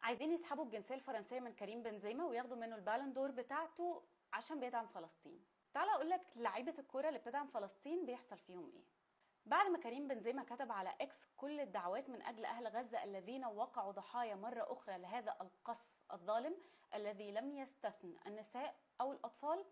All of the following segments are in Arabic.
عايزين يسحبوا الجنسيه الفرنسيه من كريم بنزيما وياخدوا منه البالون دور بتاعته عشان بيدعم فلسطين. تعالى اقول لك لعيبه الكوره اللي بتدعم فلسطين بيحصل فيهم ايه. بعد ما كريم بنزيما كتب على اكس كل الدعوات من اجل اهل غزه الذين وقعوا ضحايا مره اخرى لهذا القصف الظالم الذي لم يستثن النساء او الاطفال،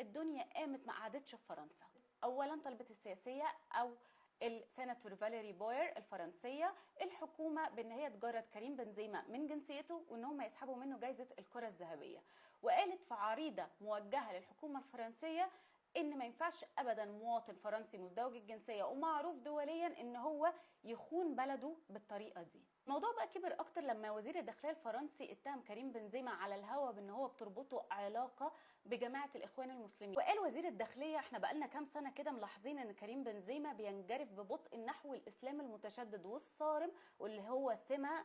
الدنيا قامت ما قعدتش في فرنسا. اولا طلبت السياسيه او السيناتور فاليري بوير الفرنسيه الحكومه بان هي تجرد كريم بنزيما من جنسيته وان هم يسحبوا منه جائزه الكره الذهبيه، وقالت في عريضه موجهه للحكومه الفرنسيه ان ما ينفعش ابدا مواطن فرنسي مزدوج الجنسيه ومعروف دوليا ان هو يخون بلده بالطريقه دي. الموضوع بقى كبر اكتر لما وزير الداخليه الفرنسي اتهم كريم بنزيما على الهوا بان هو بتربطه علاقه بجماعه الاخوان المسلمين، وقال وزير الداخليه احنا بقالنا كام سنه كده ملاحظين ان كريم بنزيما بينجرف ببطء نحو الاسلام المتشدد والصارم، واللي هو سمه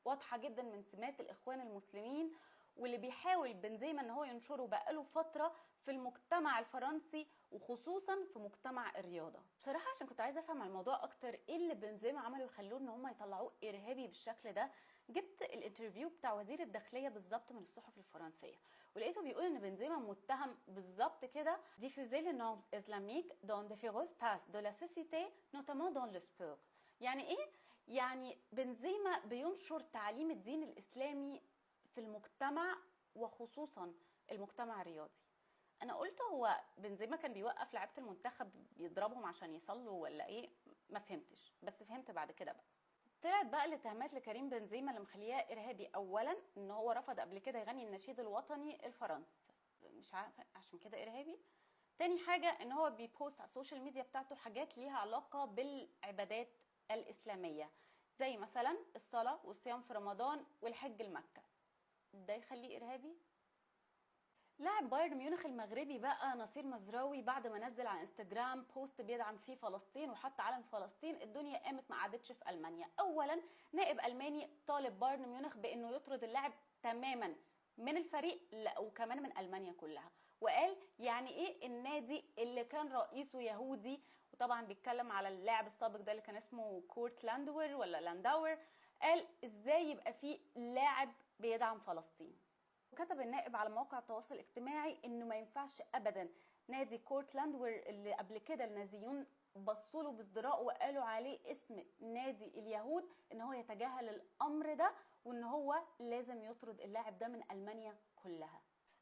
واضحه جدا من سمات الاخوان المسلمين، واللي بيحاول بنزيما ان هو ينشره بقاله فتره في المجتمع الفرنسي وخصوصا في مجتمع الرياضه. بصراحه عشان كنت عايزه افهم الموضوع اكتر ايه اللي بنزيما عملوا يخلوه ان هم يطلعوه ارهابي بالشكل ده، جبت الانترفيو بتاع وزير الداخليه بالظبط من الصحف الفرنسيه ولقيته بيقول ان بنزيما متهم بالظبط كده diffuser les normes islamiques dans différentes passes de la société notamment dans le sport. يعني ايه؟ يعني بنزيما بينشر تعليم الدين الاسلامي في المجتمع وخصوصا المجتمع الرياضي. انا قلت هو بنزيما كان بيوقف لعيبه المنتخب بيضربهم عشان يصلوا ولا ايه؟ ما فهمتش، بس فهمت بعد كده بقى. طلعت بقى الاتهامات لكريم بنزيما اللي مخلياه ارهابي. اولا ان هو رفض قبل كده يغني النشيد الوطني الفرنسي، مش عارفه عشان كده ارهابي. تاني حاجه ان هو بيبوست على السوشيال ميديا بتاعته حاجات ليها علاقه بالعبادات الاسلاميه زي مثلا الصلاه والصيام في رمضان والحج لمكه، ده يخليه ارهابي؟ لاعب بايرن ميونخ المغربي بقى نصير مزراوي بعد ما نزل على انستجرام بوست بيدعم فيه فلسطين وحط علم فلسطين، الدنيا قامت ما قعدتش في المانيا. اولا نائب الماني طالب بايرن ميونخ بانه يطرد اللاعب تماما من الفريق وكمان من المانيا كلها، وقال يعني ايه النادي اللي كان رئيسه يهودي، وطبعا بيتكلم على اللاعب السابق ده اللي كان اسمه كورت لاندور ولا لانداور، قال ازاي يبقى فيه لاعب بيدعم فلسطين. وكتب النائب على مواقع التواصل الاجتماعي انه ما ينفعش ابدا نادي كورتلاند اللي قبل كده النازيون بصوا له بازدراء وقالوا عليه اسم نادي اليهود ان هو يتجاهل الامر ده وان هو لازم يطرد اللاعب ده من المانيا كلها.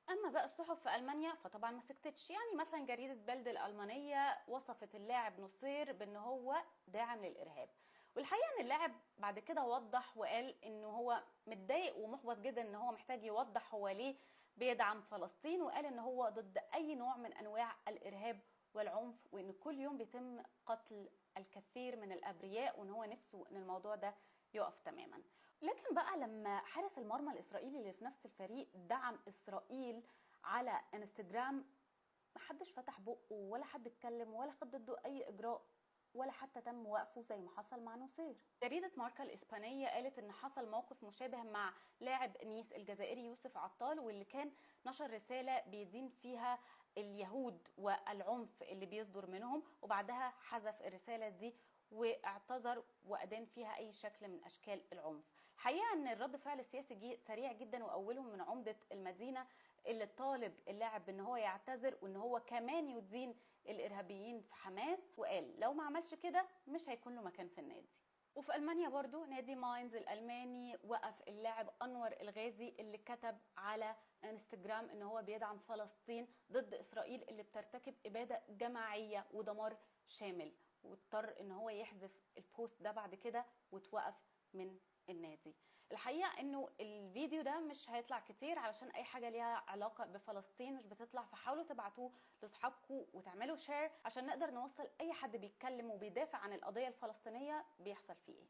اما بقى الصحف في المانيا فطبعا ما سكتتش، يعني مثلا جريده بلد الالمانيه وصفت اللاعب نصير بان هو داعم للارهاب، والحقيقه ان اللاعب بعد كده وضح وقال انه هو متضايق ومحبط جدا ان هو محتاج يوضح هو ليه بيدعم فلسطين، وقال ان هو ضد اي نوع من انواع الارهاب والعنف وان كل يوم بيتم قتل الكثير من الابرياء وان هو نفسه ان الموضوع ده يقف تماما. لكن بقى لما حارس المرمى الاسرائيلي اللي في نفس الفريق دعم اسرائيل على انستجرام محدش فتح بقه ولا حد اتكلم ولا خد ضده اي اجراء ولا حتى تم وقفه زي ما حصل مع نصير. جريدة ماركا الإسبانية قالت إن حصل موقف مشابه مع لاعب نيس الجزائري يوسف عطال، واللي كان نشر رسالة بيدين فيها اليهود والعنف اللي بيصدر منهم، وبعدها حذف الرسالة دي واعتذر وأدان فيها أي شكل من أشكال العنف. حقيقة أن الرد فعل السياسي جه سريع جدا، وأولهم من عمدة المدينة اللي طالب اللاعب بأن هو يعتذر وأن هو كمان يدين الإرهابيين في حماس، وقال لو ما عملش كده مش هيكون له مكان في النادي. وفي ألمانيا برضو نادي ماينز الألماني وقف اللاعب أنور الغازي اللي كتب على انستجرام ان هو بيدعم فلسطين ضد إسرائيل اللي بترتكب إبادة جماعية ودمار شامل، واضطر ان هو يحذف البوست ده بعد كده وتوقف من النادي. الحقيقه انه الفيديو ده مش هيطلع كتير علشان اي حاجه ليها علاقه بفلسطين مش بتطلع، فحاولوا تبعتوه لاصحابكم وتعملوا شير عشان نقدر نوصل اي حد بيتكلم وبيدافع عن القضيه الفلسطينيه بيحصل فيه ايه.